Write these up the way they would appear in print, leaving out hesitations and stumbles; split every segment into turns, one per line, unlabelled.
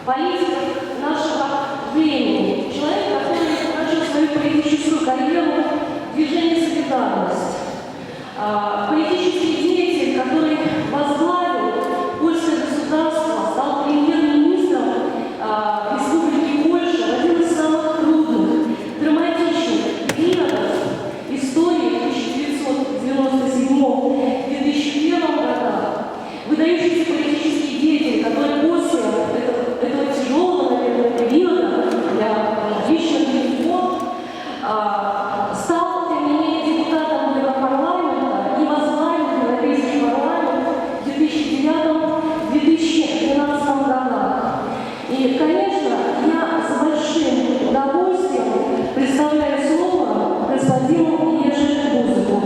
политиков нашего времени. Человек, который начал свою политическую карьеру в движении «Солидарность». Политический деятель, который возглавил польское государство, стал премьер-министром Республики Польша в один из самых трудных, драматичных периодов истории 1997-2001 годах. Выдающийся политический деятель, который после этого тяжелого, наверное, периода для лично для него стал, тем не менее, депутатом Европарламента и возглавил Европейский парламент в 2009-2012 годах. И, конечно, я с большим удовольствием представляю слово господину Ежи БУЗеку.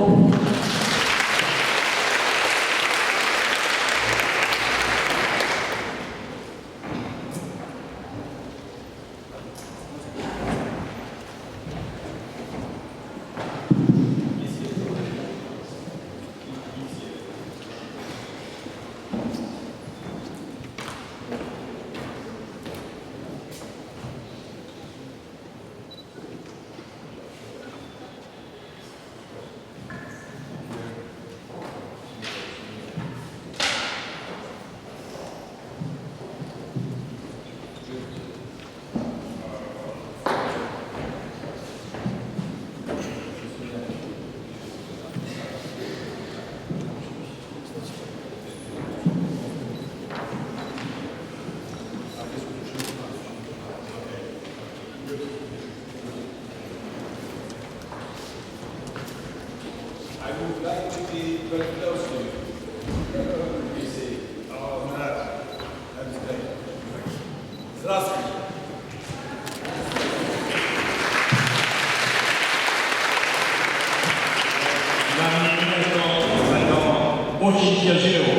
Очень тяжело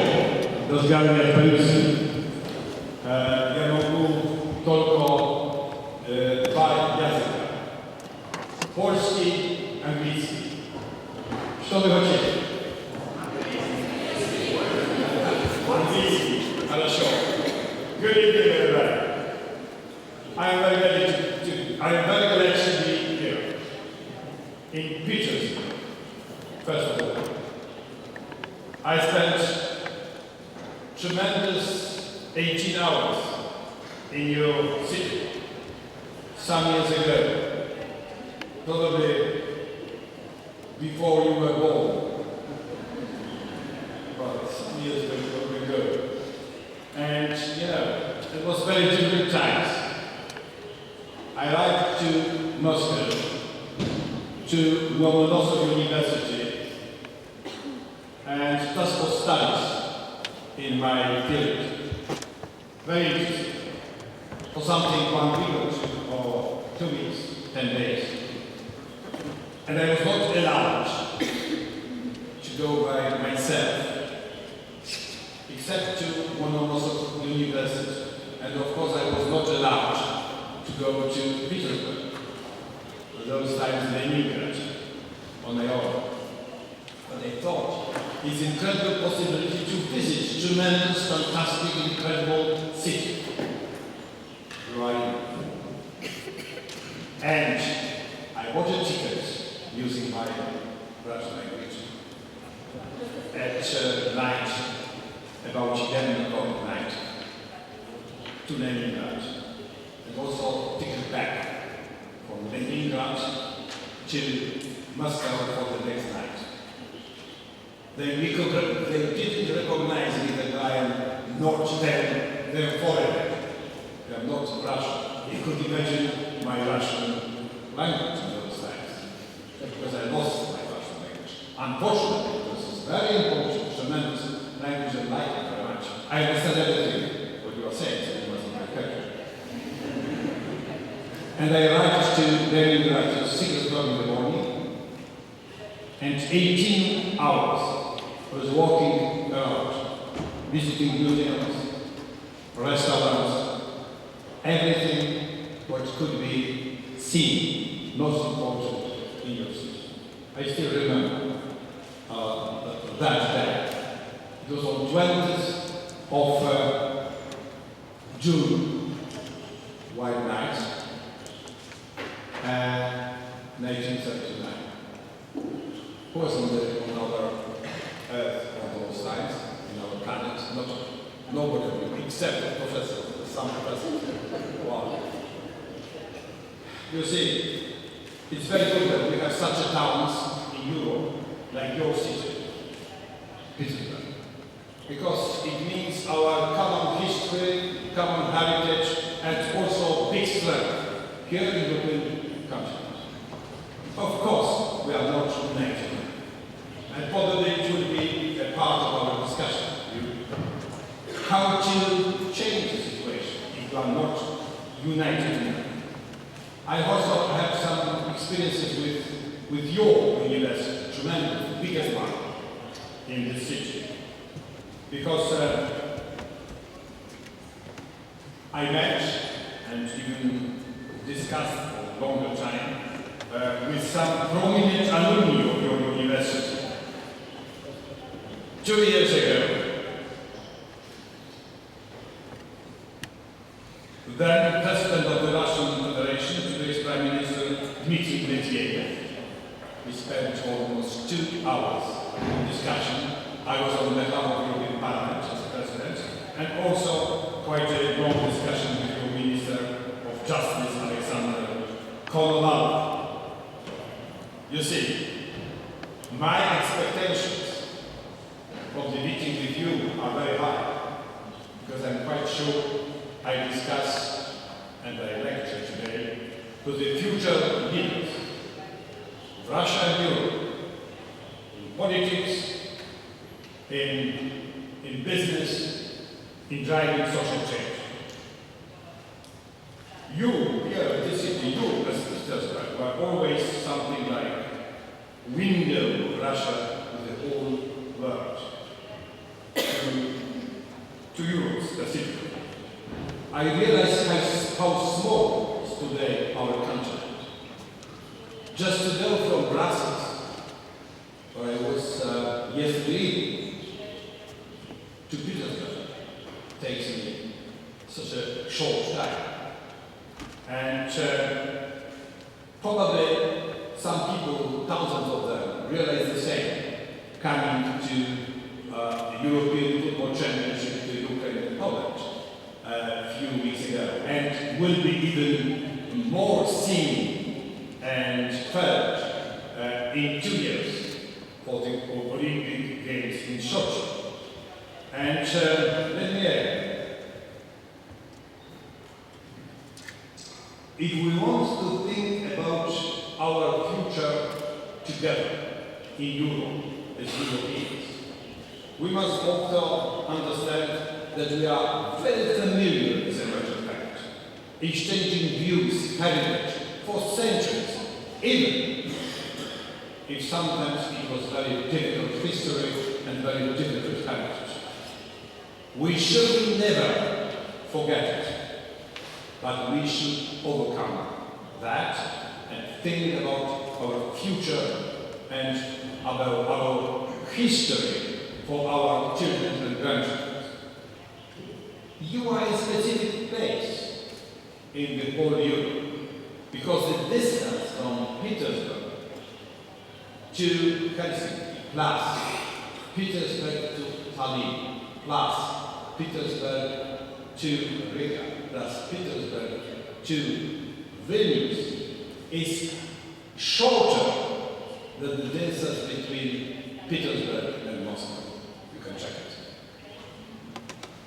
разговаривать по-русски. Я могу только два языка. Польский, английский. Что вы хотите? Английский. Хорошо. Good evening, everybody. I am very glad to be here in Petersburg, first of all. I spent tremendous 18 hours in your city some years ago, probably before you were born, but some years ago. And, you know, it was very different times. I arrived to Moscow, to Lomonosov University, and just for studies in my field. Very interesting. For something 1 week or 2 weeks, 10 days. And I was not allowed to go by myself, except to Lomonosov University. And of course I was not allowed to go to Petersburg. For those times in Leningrad, on my own. But I thought, it's an incredible possibility to visit tremendous, fantastic, incredible city. Right. And I bought a ticket using my Russian language at night, about 11 o'clock at night, to Leningrad. And also ticket back from Leningrad to Moscow for the next night. They didn't recognize me that I am not their foreigner. I am not Russian. They could imagine my Russian language in those times. Because I lost my Russian language. Unfortunately, because it's very important, tremendous language and like it very much. I understand everything what you are saying, so it wasn't my country. And I arrived to Leningrad at 6 o'clock in the morning, and 18 hours I was walking around, visiting museums, restaurants, everything what could be seen, most important in your city. I still remember that day. It was on 20th of June White Night, 1939. Who was on our Earth on those times, in our planet? Nobody, except the professor, some professors. Wow. You see, it's very good that we have such a towns in Europe, like your city, Petersburg. Because it means our common history, common heritage, and also big strength here in the European countries. Of course, we are not united, and probably it will be a part of our discussion. How to change the situation if we are not united. I also have some experiences with your university, tremendous, biggest one in the city. Because I met and even discussed for a longer time with some prominent alumni of your university. 2 years ago, then President of the Russian Federation, today's Prime Minister, Dmitry Medvedev, we spent almost 2 hours in discussion. I was on behalf of the European Parliament as President, and also quite a long discussion with your Minister of Justice, Alexander Konovalov. You see, my expectations from the meeting with you are very high, because I'm quite sure I discuss and I lecture today to the future leaders of Russia and Europe in politics, in business, in driving social change. You, here at this city, you, as Petersburg, were always something like window of Russia to the whole world, to Europe specifically. I realize how small is today our continent. Just to go from Brussels, where I was yesterday, to Petersburg, takes me such a short time. And probably some people, thousands of them, realize the same, coming to the European Football Championship to Ukraine and Poland a few weeks ago, and will be even more seen and felt in 2 years for the Olympic Games in Sochi. And let me add, if we want to think about our future together in Europe as Europeans, we must also understand that we are very familiar as a merchant pact, exchanging views, heritage for centuries, even if sometimes it was very difficult history and very difficult heritage. We should never forget it, but we should overcome that and think about our future and about our history for our children and grandchildren. You are in a specific place in the whole Europe because the distance from Petersburg to Helsinki plus Petersburg to Tallinn plus Petersburg to Riga plus Petersburg to Vilnius is shorter than the distance between Petersburg and Moscow. You can check it.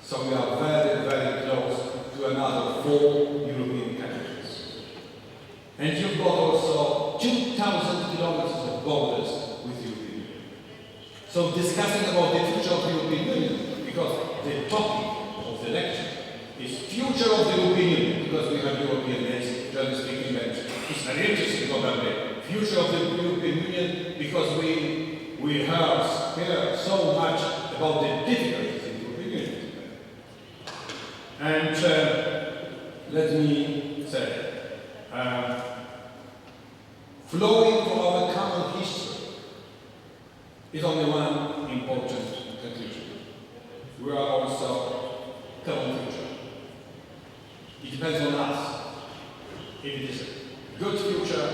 So we are very, very close to another 4 European countries. And you've got also 2,000 kilometers of borders with the European Union. So discussing about the future of the European Union, because the topic of the lecture is future of the European Union, because we have European names, German-speaking language. It's very interesting probably. Future of the European Union, because we hear so much about the difficulties in the European Union. And let me say, flowing from our common history is only one important conclusion. We are also common future. It depends on us if it is a good future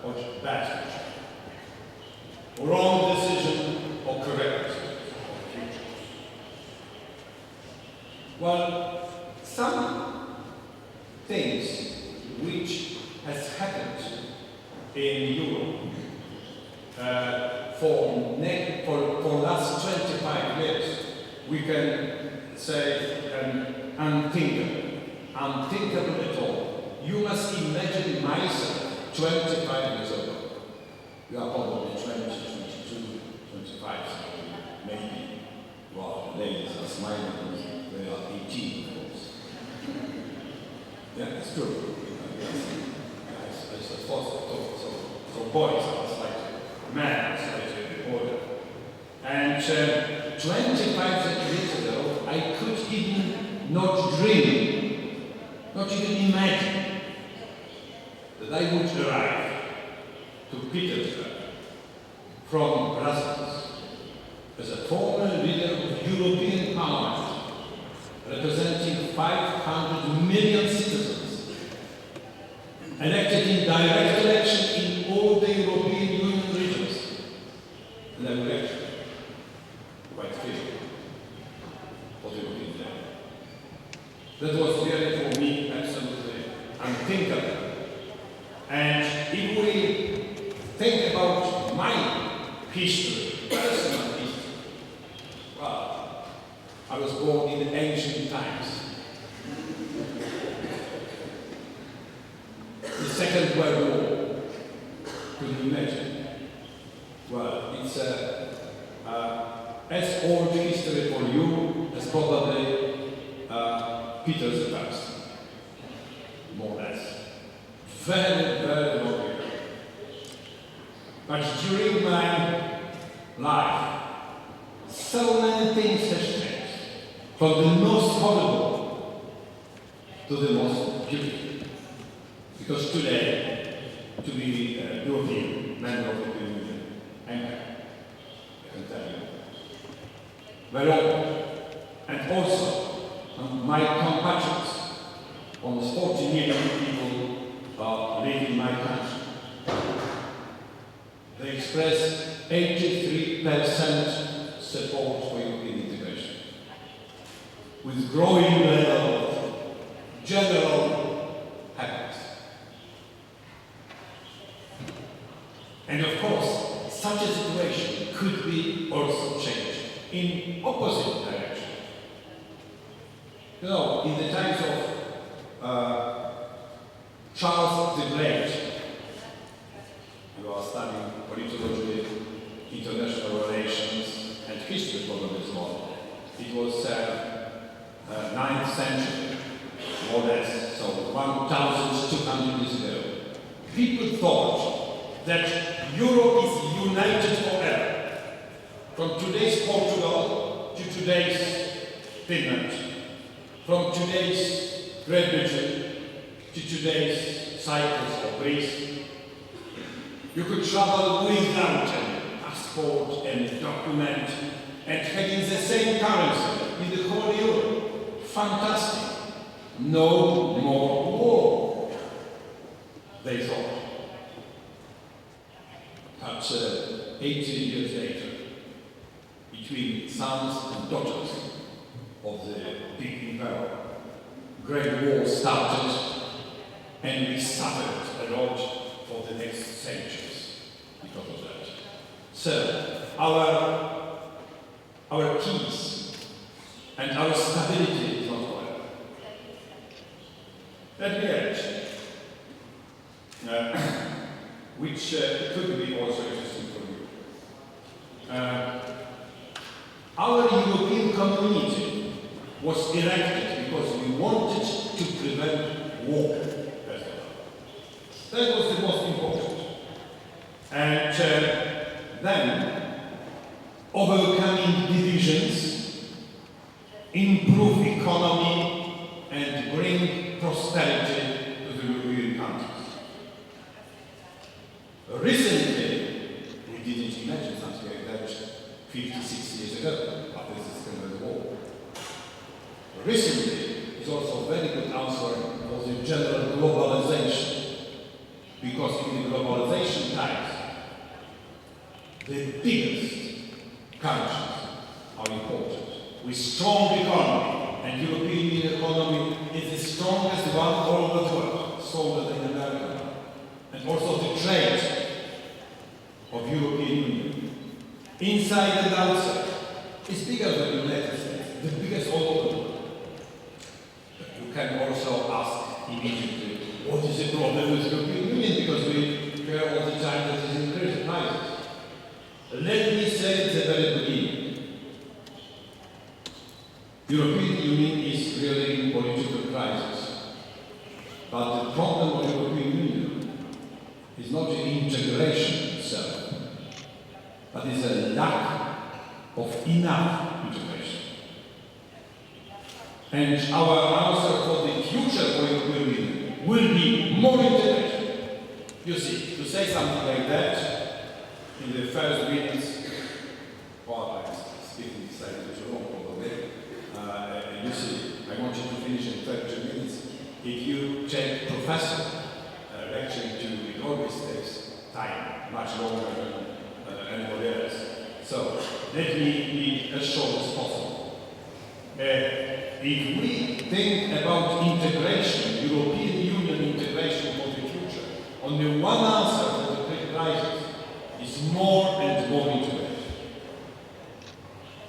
or bad future, wrong decision or correct decision for the future. Well, some things which has happened in Europe for last 25 years, we can say unthinkable at all. You must imagine myself 25 years ago. You are probably 20, 22, 25, maybe. Well, the ladies are smiling, they are 18, of course. Yeah, it's true. So boys are slightly, men are slightly older. And 25 years ago, I could even not dream, not even imagine that I would arrive to Petersburg from Brussels as a former leader of European Parliament, representing 500 million citizens, elected in direct election in all the European Union regions. And I will actually quite clear for the European Union. That was really for me absolutely unthinkable. And if we think about my history, personal history, well, I was born in ancient times. The Second World War, could you imagine? Well, it's as old history for you as probably Peter's past, more or less. Very, very long year. But during my life, so many things have changed, from the most horrible to the most beautiful. Because today, to be a European member of the European Union, I'm happy, I can tell you. Very often, and also my compatriots, almost 40 million people live in my country. They express 83% support for European integration, with growing level of general happiness. And of course, such a situation could be also changed in opposite direction. You know, in the times of Charles the Great, you are studying politology, international relations, and history probably as well. It was 9th century, more or less, so 1,200 years ago. People thought that Europe is united forever. From today's Portugal to today's Finland, from today's Great Britain to today's Cyprus or Greece. You could travel without a passport and document and having the same currency in the whole Europe. Fantastic. No more war, they thought. But 80 years later, between sons and daughters of the big empire, Great War started, and we suffered a lot for the next centuries because of that. So, our peace and our stability is not forever. Let me add, which could be also interesting for you. Our European community was elected because we wanted to prevent war. That was the most important. And then, overcoming divisions, improve economy, and bring prosperity to the European countries. Recently, we didn't imagine something like that 56 years ago, after the Second World War. Recently is also a very good answer general globalization, because in the globalization times, the biggest countries are important. With strong economy, and European economy is the strongest one all over the world, stronger than America. And also the trade of European Union, inside and outside, is bigger than the United States, the biggest all over the world. But you can also ask immediately, what is the problem with the European Union? Because we hear all the time that it is increasing prices. Let me say at the very beginning, European Union is really in political crisis. But the problem of the European Union is not the integration itself, but is a lack of enough integration. And our answer for the future for the European Union will be more integration. You see, to say something like that in the first minutes, well, I'm speaking slightly too long probably. You see, I want you to finish in 30 minutes. If you take professor lecturing to it always takes time, much longer than anybody else. So let me be as short as possible. If we think about integration, European Union integration for the future, only one answer for the crisis is more and more integration.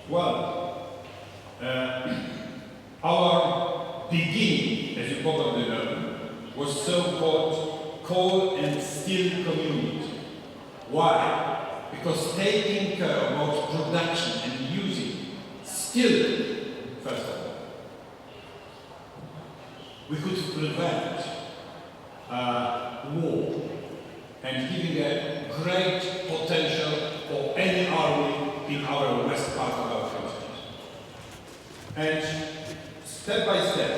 Well, our beginning, as you probably know, was so-called coal and steel community. Why? Because taking care about production and using steel, first of all, we could prevent war and giving a great potential for any army in our west part of our country. And step by step,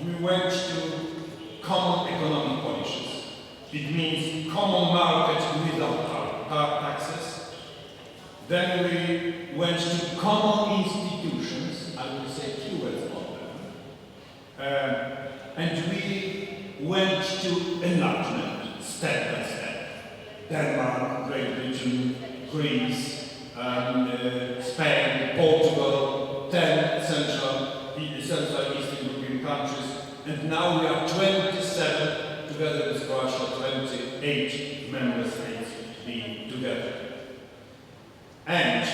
we went to common economic policies. It means common market without taxes. Then we went to common institutions, I will say few words about them. And we went to enlargement, step by step. Denmark, Great Britain, Greece, Spain, Portugal, 10 Central Eastern European countries, and now we are 27, together with Croatia, 28 member states being together. And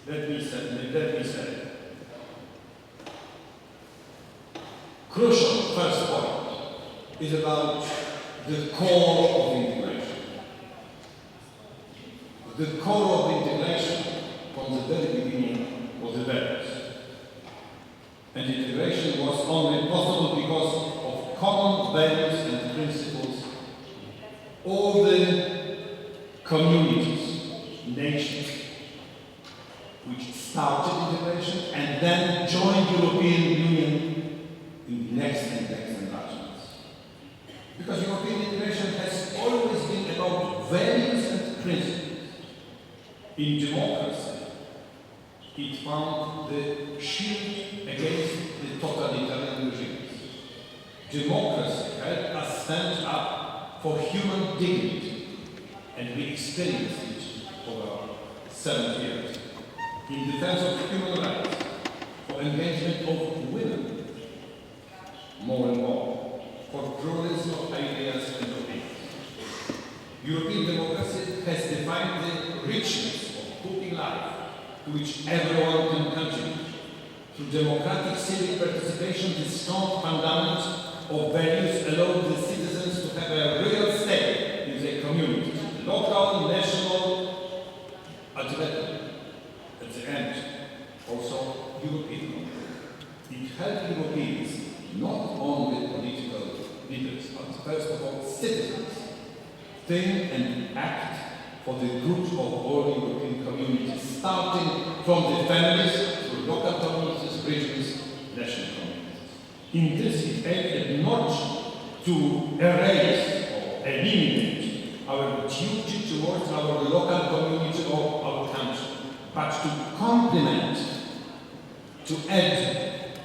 let me say, crucial first point is about the core of integration. The core of integration from the very beginning was the values. And integration was only possible because of common values and principles. All the communities, nations, which started integration and then joined European Union in the next enlargements. Because European integration has always been about values and principles. In democracy, it found the shield against the totalitarian regimes. Democracy helped us stand up for human dignity, and we experienced it over 7 years. In defense of human rights, for engagement of women, more and more, for pluralism of ideas and opinions. European democracy has defined the richness of public life to which everyone can contribute. Through democratic civic participation, the strong fundament of values allow the citizens to have a real stake in their communities, local, national, ultimately, at the end, also European. It helped Europeans, not only political leaders, but first of all citizens, think and act for the good of all European communities, starting from the families, through local communities, regions, national communities. In this, it aimed not to erase or eliminate our duty towards our local community or our country, but to complement, to add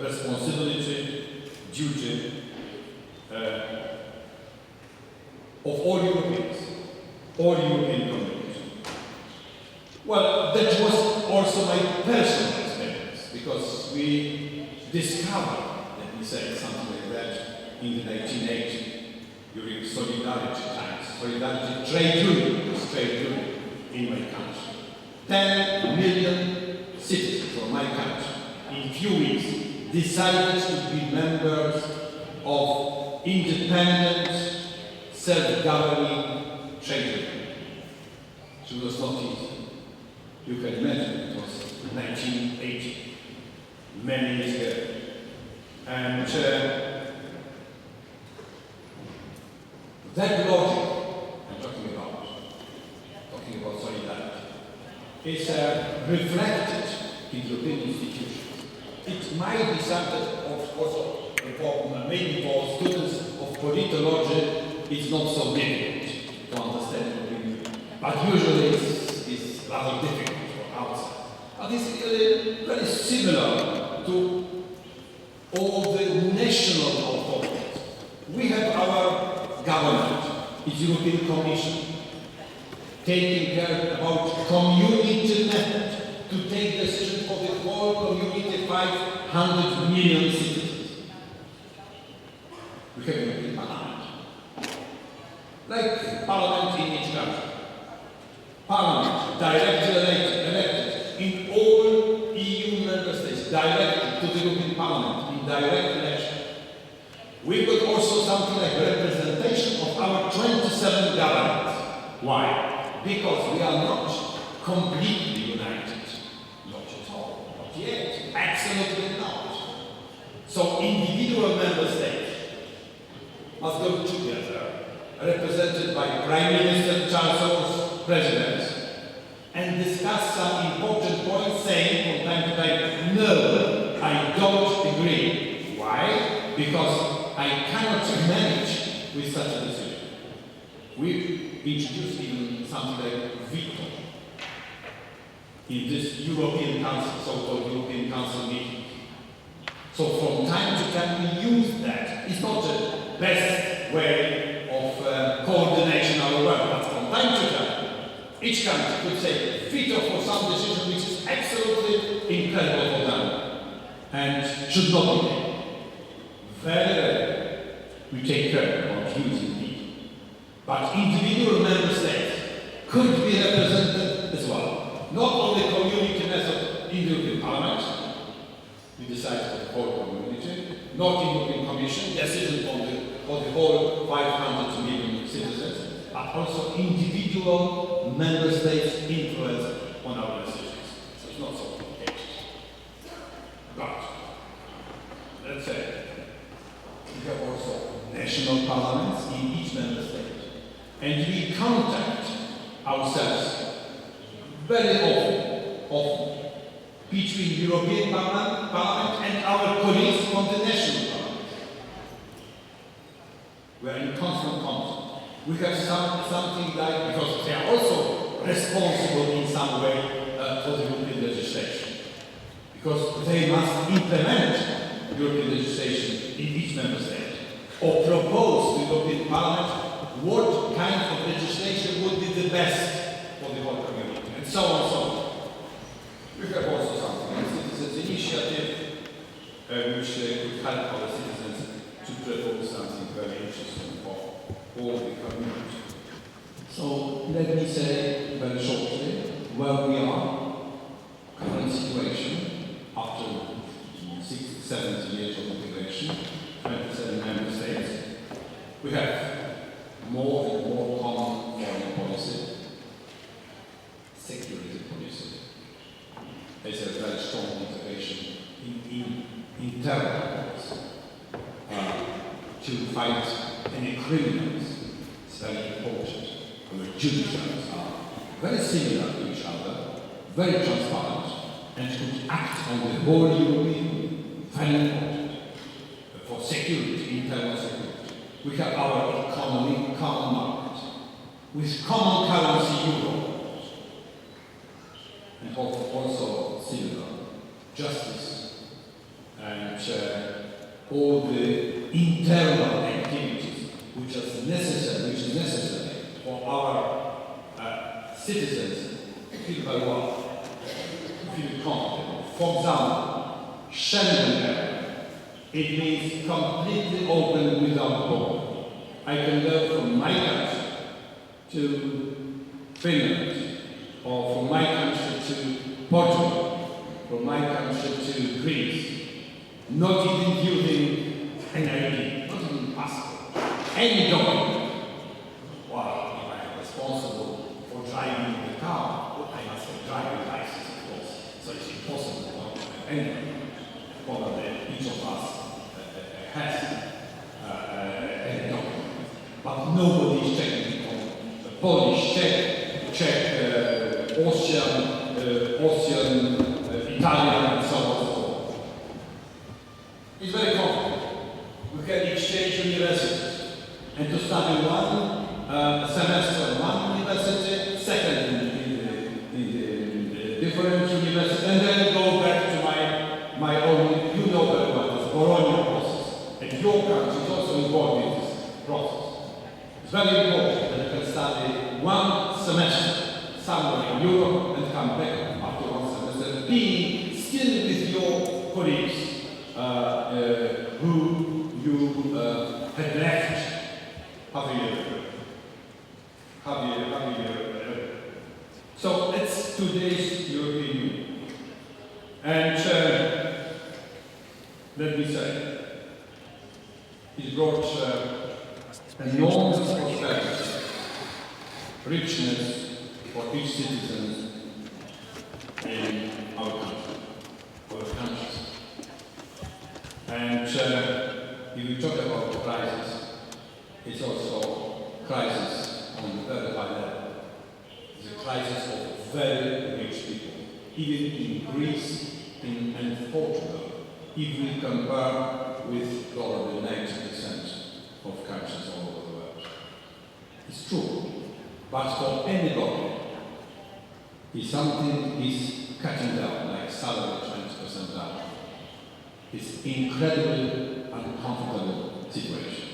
responsibility, duty of all Europeans, all European communities. Well, that was also my personal experience, because we discovered, let me say something like that, in the 1980s, during Solidarity times, Solidarity trade union in my country. 10 million citizens from my country, in few weeks, decided to be members of independent, self-governing trade union. It was not easy. You can imagine it was 1980, many years ago. And that logic I'm talking about solidarity, is reflected in European institutions. It might be something, of course, maybe for students of politology, it's not so difficult to understand, but usually it's rather difficult for outside. But it's really very similar to all the national authorities. We have our government, it's European Commission, taking care about community method to take decisions for the whole community, 500 million citizens. We have a European Parliament. Like Parliament in each country. Parliament, directly elected in all EU member states, directly to the European Parliament in direct election. We've got also something like representation of our 27 governments. Why? Because we are not completely united. Not at all. Not yet. Absolutely not. So individual member states must go together, represented by Prime Minister, Chancellors, Presidents, and discuss some important points, saying from time to time, no, I don't agree. Why? Because I cannot manage with such a decision. We introduced even something like veto in this European Council, so-called European Council meeting. So from time to time we use that. It's not the best way of coordination of our work, but from time to time, each country could say veto for some decision which is absolutely incredible for them and should not be made. Very rarely we take care of using veto. But individual member states could be represented as well. Not only community method in the European Parliament, we decide for the whole community, not in the European Commission, decision for the whole 500 million citizens, but also individual member states' influence on our decisions. So it's not so complicated. But, let's say, we have also national parliaments in each member state. And we contact ourselves very often between European Parliament and our colleagues from the national parliament. We are in constant contact. We have something like, because they are also responsible in some way for the European legislation. Because they must implement European legislation in each member state, or propose to the European Parliament what kind of legislation would be the best for the whole community, and so on and so on. We have also something like citizens' initiative, which could help our citizens to propose something very interesting for all the community. So let me say very shortly where we are, current situation after 60, 70 years of integration, 27 member states. We have more and more common foreign policy, security policy. There's a very strong integration in internal policy to fight any criminals. It's very important. Our judiciaries are very similar to each other, very transparent, and could act on the whole European, very important for security, internal security. We have our economy, common market, with common currency, euro, and also similar justice and all the internal activities which is necessary for our citizens to feel very well, to feel comfortable. For example, Schengen area, it means completely open without border. I can go from my country to Finland, or from my country to Portugal, from my country to Greece, not even using an ID, not even passport, any document. Well, if I am responsible for driving the car, I must have driving license, of course, so it's impossible not to have any. Probably each of us has any document, but nobody is checking it on the Polish, Czech, Austrian, Italian, and so on and so on. It's very complicated. We can exchange universities and to study one semester in one university, second in the different university, and then go back to my own, you know very well, this Bologna process. And your country is also involved in this process. It's very important that you can study one semester somewhere in Europe and come back after one semester, being still with your colleagues who you had left half a year ago. So it's today's European Union. And let me say, it brought enormous prosperity, richness for each citizen in our country, our countries. And if we talk about the crisis, it's also a crisis on the very high level. It's a crisis of very rich people. Even in Greece and Portugal, if we compare with probably 90% of countries all over the world. It's true. But for anybody, if something is cutting down, like salary 20% down, it's incredibly uncomfortable situation.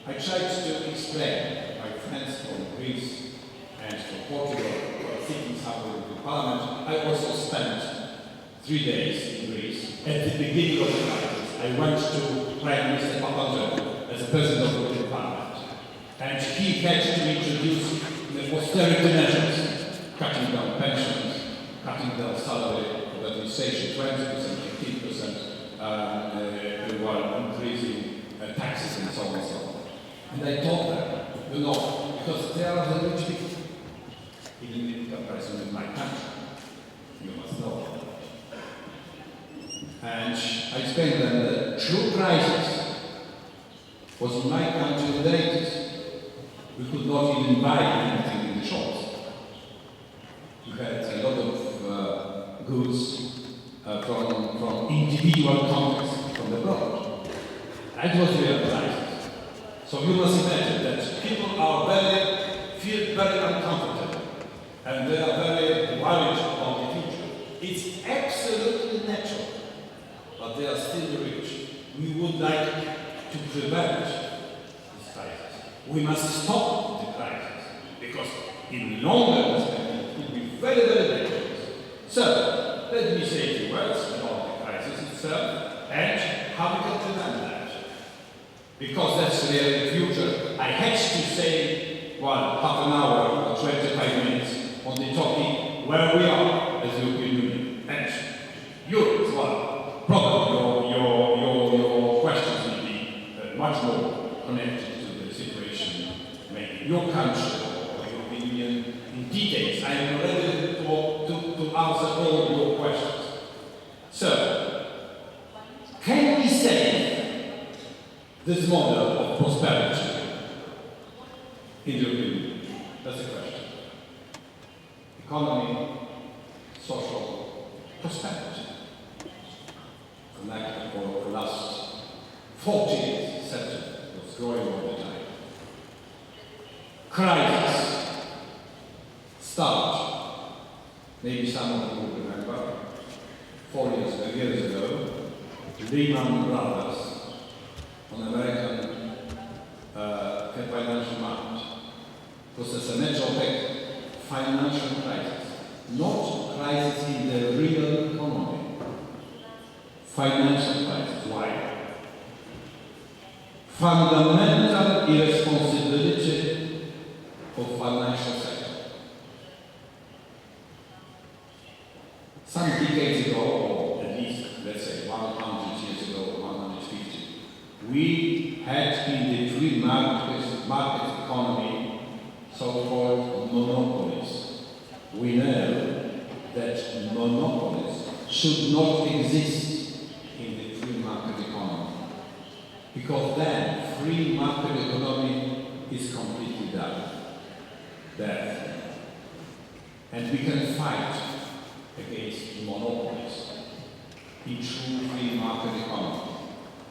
I tried to explain my friends from Greece and from Portugal who are sitting somewhere in the Parliament. I also spent 3 days in Greece. At the beginning of the crisis, I went to Prime Minister as President of the European Parliament. And he had to introduce the austerity measures, cutting down pensions, cutting down salary of administration, 20%, 15%, while increasing taxes and so on and so on. And I told them, you know, because they are the rich people, even in comparison with my country, you must know. And I explained them that true crisis was in my country in the 80s. We could not even buy anything in the shops. We had a lot of goods from individual countries from abroad. That was real crisis. So you must imagine that people feel very uncomfortable and they are very worried about the future. It's absolutely natural, but they are still rich. We would like to prevent this crisis. We must stop the crisis because in longer perspective it could be very, very dangerous. So let me say a few words about the crisis itself and how we can prevent that. Because that's really the future. I had to say, well, half an hour or 25 minutes on the topic where we are as the European Union and Europe as well. Probably your questions will be much more connected to the situation, maybe your country or the European Union in details. I am ready to answer all your questions. So, can we save this model of prosperity in the European Union? That's the question. Economy, social prosperity. Like for the last 40 years, century, it was growing all the time. Crisis start. Maybe some of you will remember 4 years ago, Lehman Brothers on American financial market. Because as a matter of fact, financial crisis, not crisis in the real economy. Financial crisis. Why? Fundamental irresponsibility of financial sector. Some decades ago, or at least, let's say, 100 years ago, 150, we had in the free market economy so-called monopolies. We know that monopolies should not exist in the free market economy, because then free market economy is completely dead. And we can fight against monopolies in true free market economy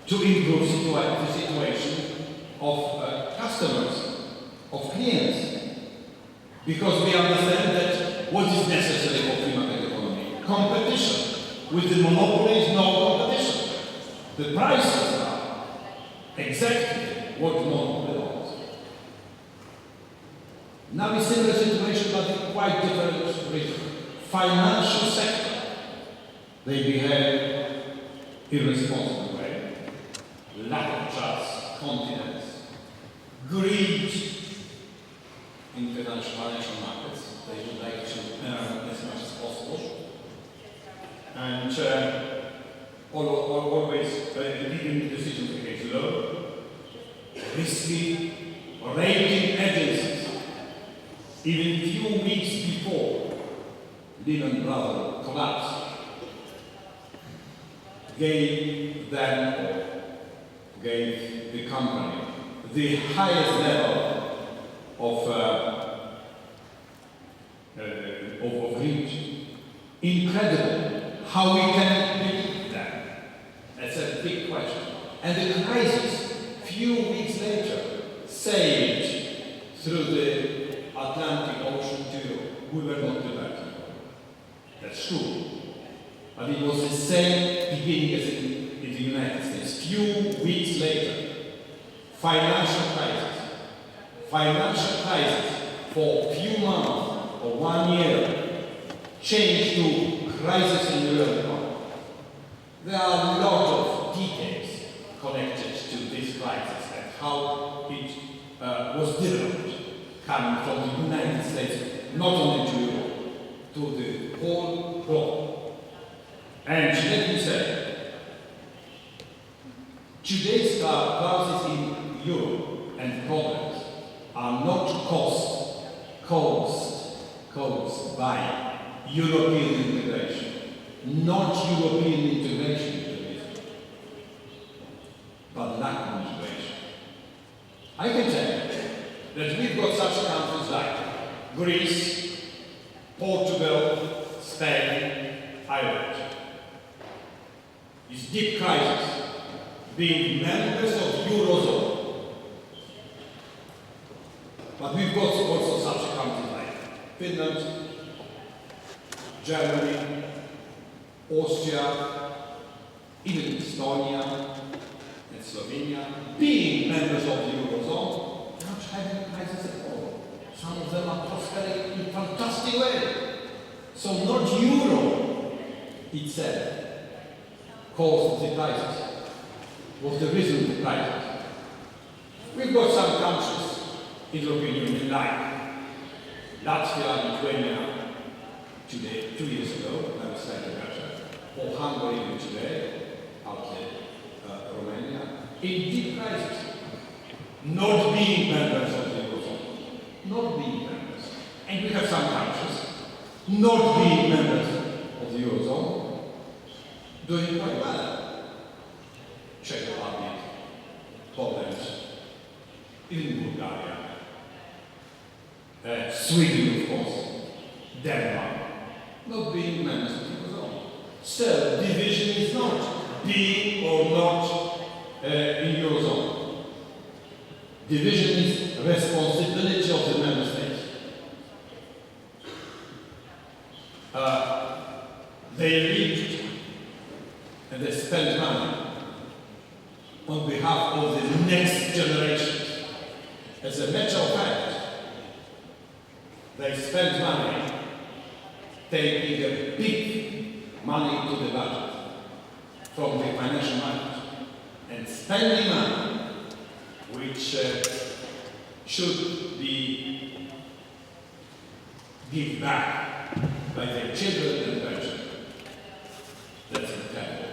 to improve the situation of customers, of clients. Because we understand that what is necessary for free market economy? Competition. With the monopolies, no competition. The prices are exactly what monopoly wants. Now we see the situation, but in quite different reason. Financial sector, they behave irresponsible way, lack of trust, confidence, greed in financial markets. They would like to earn as much as possible, and always leading decisions against low, risky, rating agencies. Even few weeks before Lehman Brothers collapse, gave the company the highest level of reach. Incredible how we can believe that. That's a big question. And the crisis, few weeks later, saved through the Atlantic Ocean to Europe. We were not developed. That's true. But it was the same beginning as in the United States. Few weeks later, financial crisis. Financial crisis for few months or 1 year changed to crisis in the real economy. There are a lot of details connected to this crisis and how it was developed, coming from the United States, not only to Europe, to the whole globe. And let me say, today's crisis in Europe and problems are not caused by European integration, not European integration, but lack of integration. I can tell you that we've got such countries like Greece, Portugal, Spain, Ireland. It's deep crisis, being members of Eurozone. But we've got also such countries like Finland, Germany, Austria, even Estonia and Slovenia, being members of the Eurozone, not having a crisis at all. Some of them are prospering in a fantastic way. So not Euro itself caused the crisis, was the reason of the crisis. We've got some countries in the European Union like Latvia, Lithuania, today, 2 years ago, that was slightly better, or Hungary today, Romania, in deep crisis, not being members of the Eurozone, not being members. And we have some countries not being members of the Eurozone, doing quite well. Czech Republic, Poland, even Bulgaria, Sweden, of course, Denmark, not being members of the Eurozone. So, division is not being or not in Eurozone. Division is responsibility of the member states. They lived and they spent money on behalf of the next generations. As a matter of fact, they spend money taking a big money to the budget from the financial market and spending money which should be given back by their children and grandchildren. That's incredible.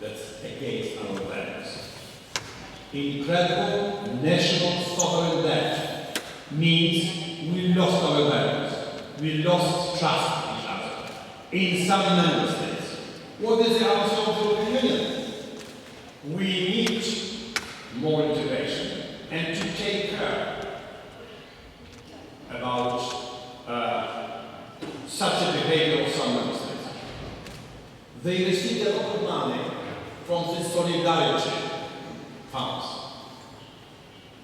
That's against our values. Incredible national sovereign debt means we lost our values. We lost trust in each other. In some member states. What is the answer of the European Union? We need more integration and to take care about such a behavior of some member states. They received a lot of money from the solidarity funds,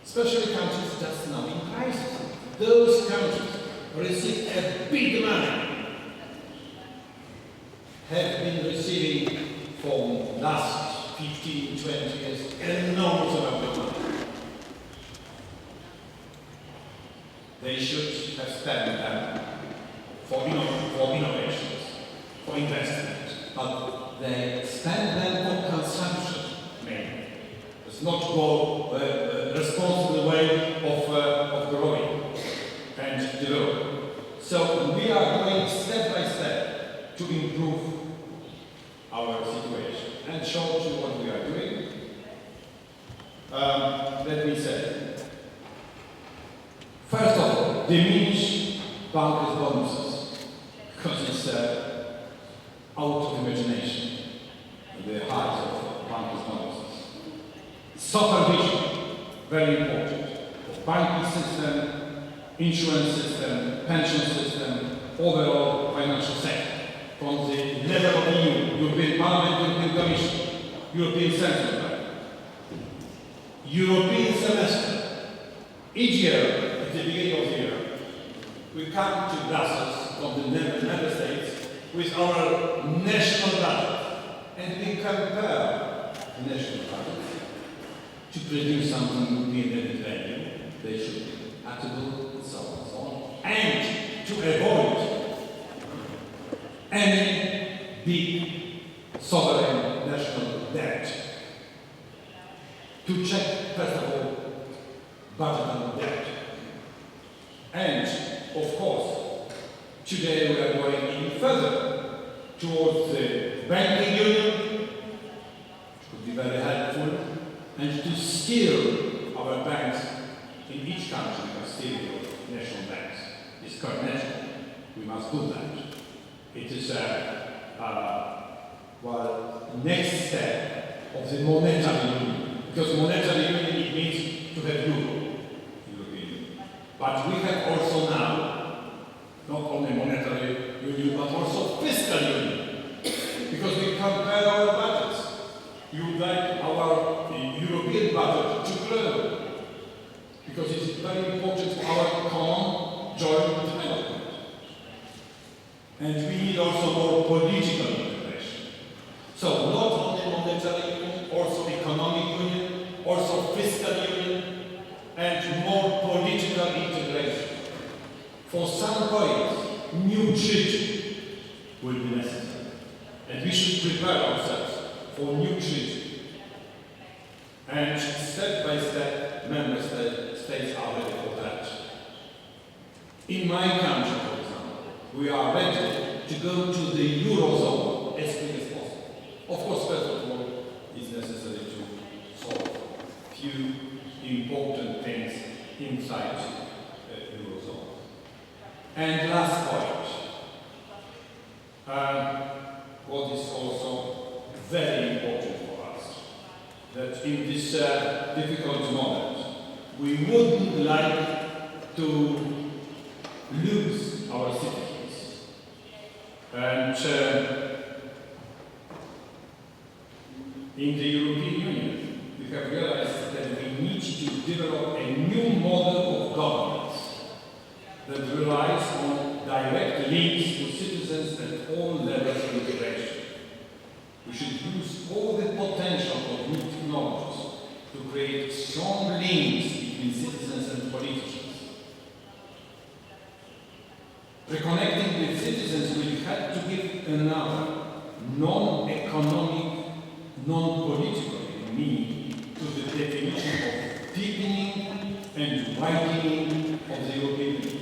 especially countries just now in crisis. Those countries received a big money, have been receiving for last 15, 20 years enormous amount of money. They should have spent them for innovations, for investment, but they spend them for consumption mainly. It's not a responsible way of growing and developing. So we are going step by step to improve our situation and show you what we are doing. Let me say, first of all, diminish bankers' bonuses because it's out of imagination, the height of bankers' bonuses. Supervision, very important. The banking system, insurance system, pension system, overall financial sector. From the level of EU, European Parliament, European Commission, European Central Bank, European semester. Each year, at the beginning of the year, we come to Brussels from the member states with our national budget, and we compare the national budgets to produce something European added value. They should be compatible and so on and so on, and to avoid any big sovereign national debt. To check, first of all, budgetary debt. And, of course, today we are going even further towards the banking union, which could be very helpful, and to steer our banks in each country, we must steer the national banks. It's coordination. We must do that. It is next step of the monetary union, because monetary union it means to have euro, European Union. But we have also now not only monetary union but also fiscal union, because we compare our budgets. You would like our European budget to grow, because it is very important for our common joint development. And we need also more political integration. So not only monetary union, also economic union, also fiscal union, and more political integration. For some points, new treaty will be necessary. And we should prepare ourselves for new treaty. And step by step, member states are ready for that. In my country, for example, we are ready to go to the Eurozone as quick as possible. Of course, first of all, it's necessary to solve a few important things inside the Eurozone. And last point, what is also very important for us, that in this difficult moment, we wouldn't like to lose our citizens. And in the European Union, we have realized that we need to develop a new model of governance that relies on direct links to citizens at all levels of integration. We should use all the potential of new technologies non-political in meaning to the definition of deepening and widening of the European Union.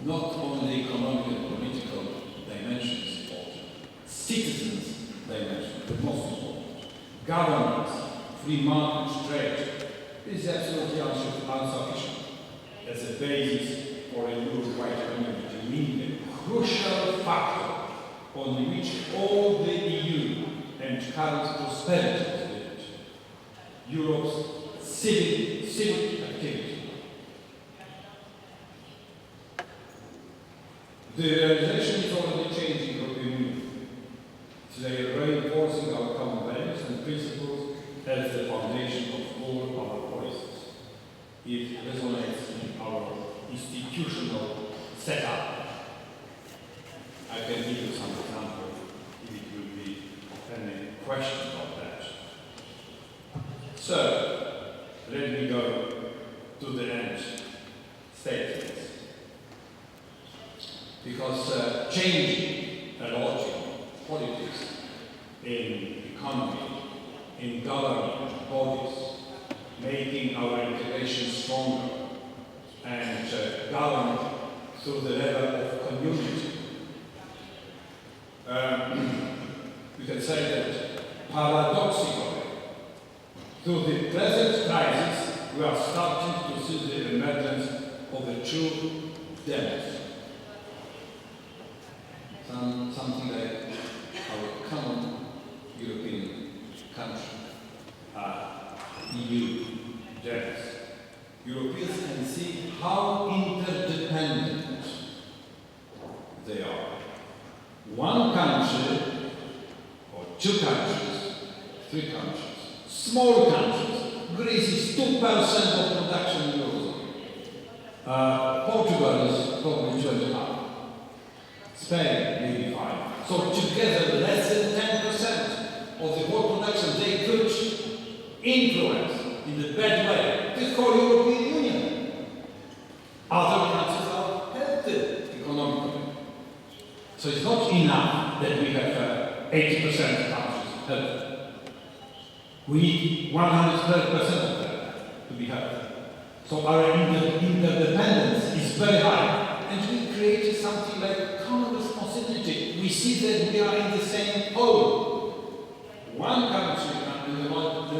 Not only economic and political dimensions important, citizens' dimension, the most important. Governance, free market trade is absolutely insufficient as a basis for a Euro-wide community, meaning a crucial factor on which all the EU and current prosperity is built. Europe's civic activity. The realization is already changing the European Union. They are reinforcing our common values and principles as the foundation of all our policies. It resonates in our institutional setup. I can give you some examples if it will be any question about that. So, let me go to the end statements. Because changing a lot in politics, in economy, in government bodies, making our integration stronger and governed through the level of community. We can say that paradoxically, through the present crisis, we are starting to see the emergence of a true democracy. Something like our common European country, EU, James. Europeans can see how interdependent they are. One country, or two countries, three countries, small countries. Greece is 2% of production in the Eurozone. Portugal is probably 2.5%. Spain, maybe 5%. So together, less than 10% of the world production, they could influence in the bad way the whole European Union. Other countries are healthy economically. So it's not enough that we have 80% of countries healthy. We need 100% of that to be healthy. So our interdependence is very high. And we created something like common responsibility. We see that we are in the same pole. One country undermines the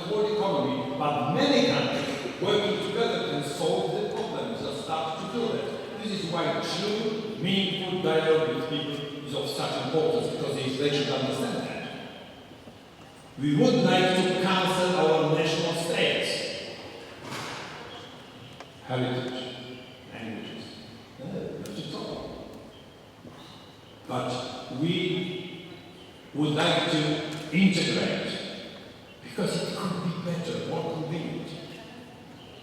whole economy, but many countries working together can solve the problems and start to do that. This is why true, meaningful dialogue with people is of such importance, because they should understand that. We would like to cancel our national states. Heritage, languages. Not at all. But we would like to integrate, because it could be better, more convenient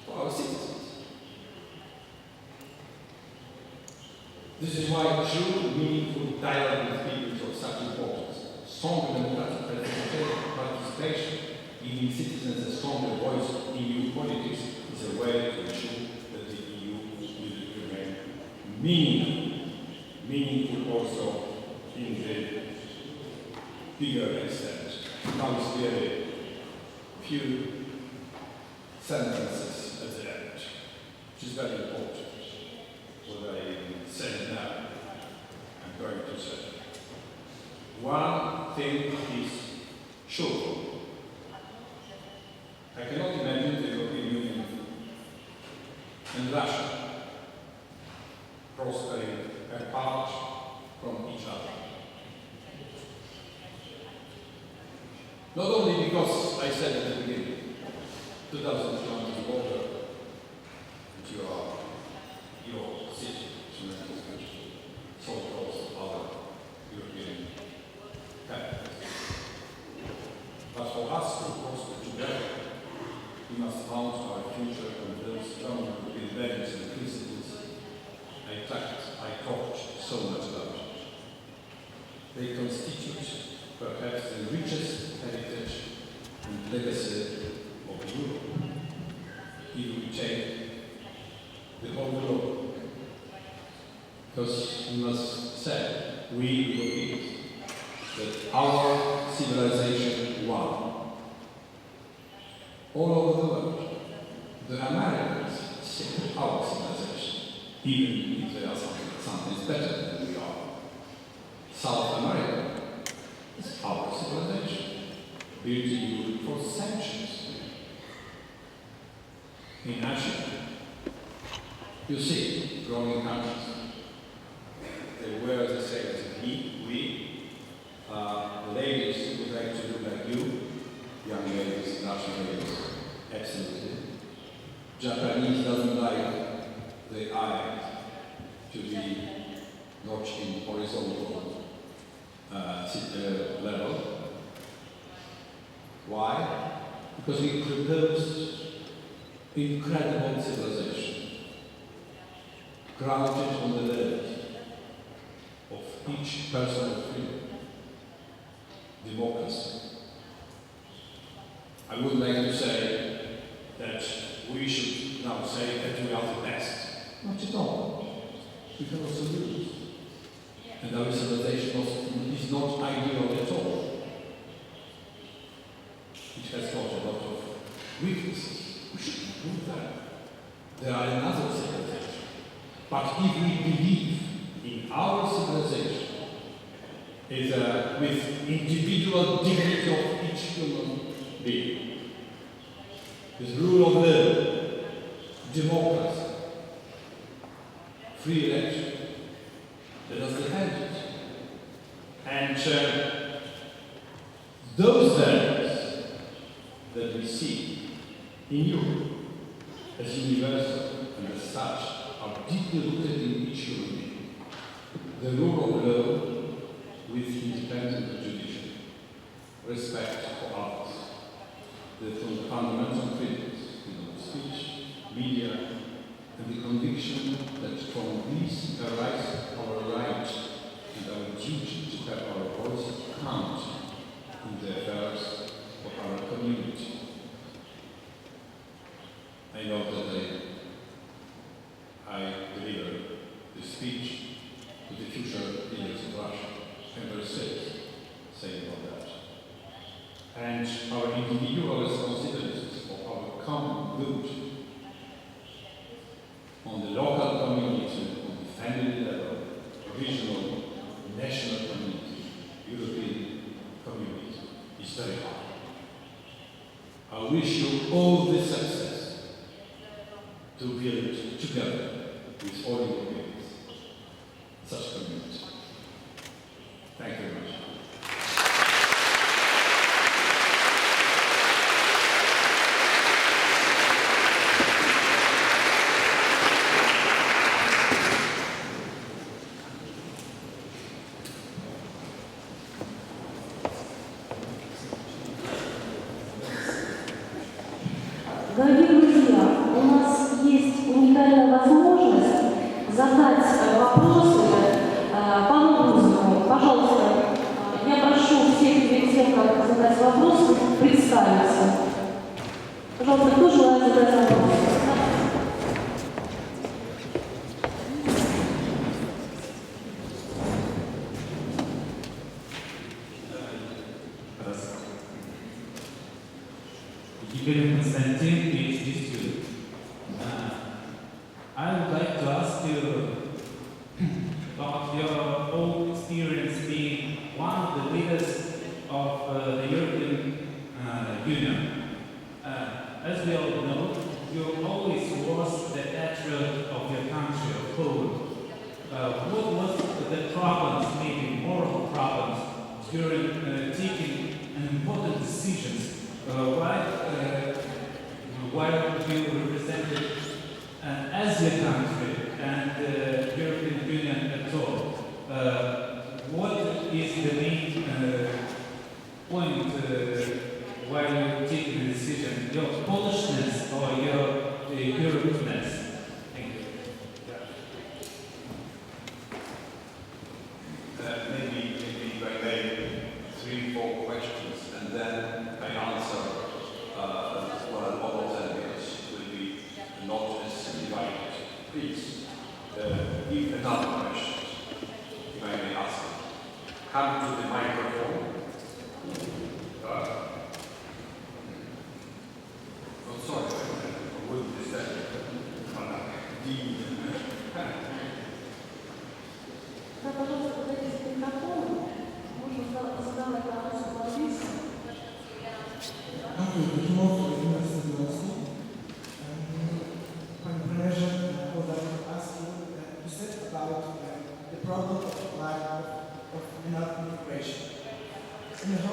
for our citizens. This is why true, meaningful dialogue with people is of such importance. Strong democratic participation, giving citizens a stronger voice in EU politics, is a way to ensure that the EU will remain meaningful also in the bigger extent. Now it's very few sentences at the end, which is very important. What I said now, I'm going to say. One thing is sure. I cannot imagine the European Union and Russia prospering apart from each other. Not only because I said at the beginning, 2020 is over, and you are your city, so close to our European capitals. But for us to prosper together, we must found our future on those common European values and principles I talked so much about. They constitute perhaps the richest heritage and legacy of Europe. If we take the whole globe, because we must say, we Europeans, that our civilization won. All over the world, the Americans shaped our civilization, even if they are something better than we are. South America is our civilization, built in Europe for centuries. In Asia, you see growing countries. They wear the same as we. Ladies would like to look like you, young ladies, Russian ladies, absolutely. Japanese doesn't like the eye to be notched in horizontal level. Why? Because we proposed incredible civilization, grounded on the level of each personal freedom, democracy. I would like to say that we should now say that we are the best. Not at all. We can also lose. And our civilization is not ideal at all. It has got a lot of weaknesses. We should improve that. There are another civilization. But if we believe in our civilization, with individual dignity of each human being, with rule of law, democracy, free election, let us defend it. And those values that we see in Europe as universal and as such are deeply rooted in each human being. The rule of law with independent judiciary, respect for others, the fundamental freedoms, freedom of speech, media, and the conviction that from these arise our right and our duty to have our voice count in the affairs of our community. I know that I deliver the speech to the future leaders of Russia. I'm very serious saying about that. And our individual responsibilities for our common good on the local community, on the family level, regional, national community, European community is very high. I wish you all the success to build together with all Europeans such community. Thank you very much.
Дорогие друзья, у нас есть уникальная возможность задать вопросы по БУЗЕКу. Пожалуйста, я прошу всех перед тем, как задать вопрос, представиться. Пожалуйста, кто желает задать вопрос?
Константин, PhD student. I would like to ask you about your own experience being one of the leaders of the European Union. As we all know, you always was the patriot of your country, of Poland. What was the problems, maybe moral problems, during taking important decisions? While you represented as your country and the European Union at all, what is the main point while you take the decision? Your Polishness or your Europeanness? Thank you.
Maybe if I may 3-4 questions and then I answer all of them because it will be not as divided. Please, if another question, if I may ask. Come to the microphone.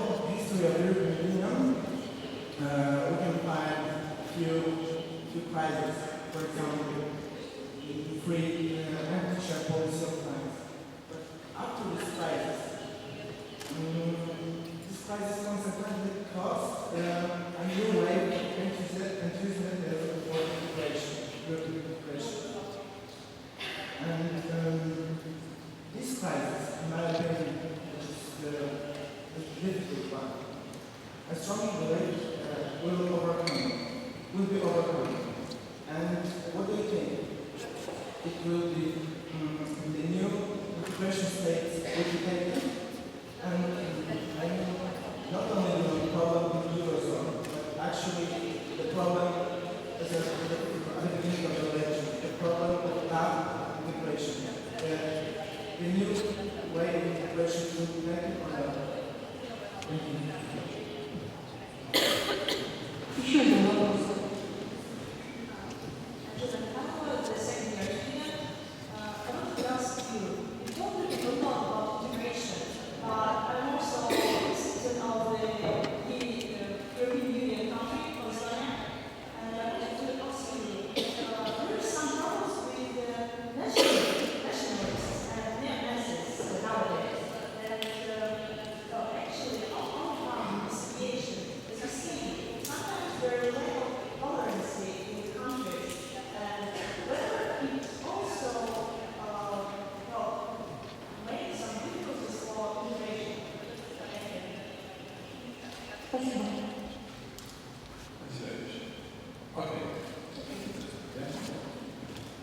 of history of the European Union, we can find few crises. For example, the free anti-share policy of France. But after this crisis consequently caused a new wave of enthusiasm for European integration. And this crisis, in my opinion, is the difficult one. I strongly believe will be overcome. And what do you think? It will be the new integration states will be taken, and I mean not only the problem in the Eurozone, but actually the problem as at the beginning of the lecture, the problem of tough integration. The new way of integration will be taken or not? Thank you.
Еще один вопрос.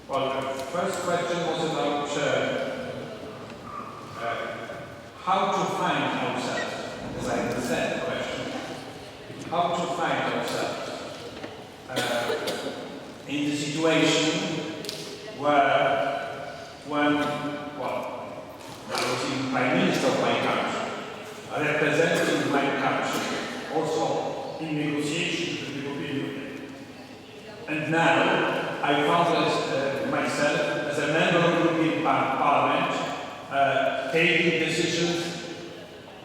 Well, the first question was about how to find ourselves, as I understand the question. How to find ourselves in the situation where, when, well, I was in Prime Minister of my country, representing my country, also in negotiations with the European Union. And now, I found myself as a member of the European Parliament taking decisions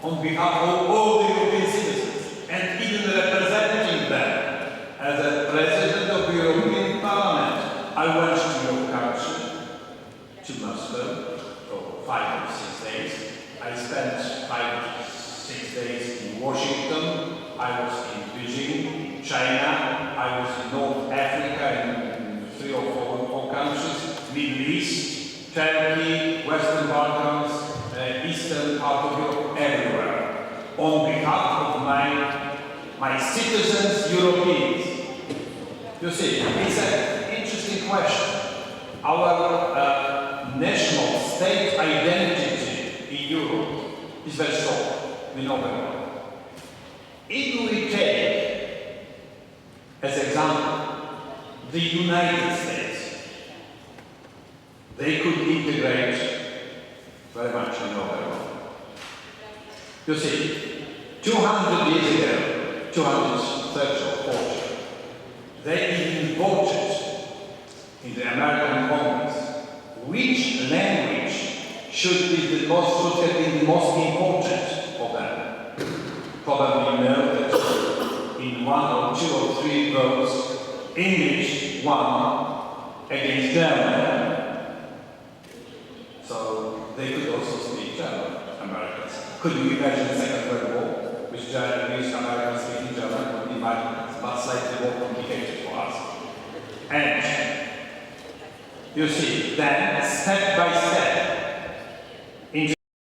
on behalf of all the European citizens and even representing them as a president of the European Parliament. I went to your country, to Moscow, for 5 or 6 days. I spent 5 or 6 days in Washington. I was in Beijing, China. I was in North Africa and 3 or 4 countries, Middle East, Turkey, Western Balkans, Eastern part of Europe, everywhere, on behalf of my citizens, Europeans. You see, it's an interesting question. Our national state identity in Europe is very strong. We know very well. If we take, as example, the United States, they could integrate very much, I know very well. You see, 200 years ago, 230 or 40, they even voted in the American Congress which language should be the most important for them. Probably you know that in 1 or 2 or 3 votes, English won against German. So they could also speak German, Americans. Could you imagine the Second World War, which Americans speaking German would be much slightly more complicated for us. And you see, then step by step,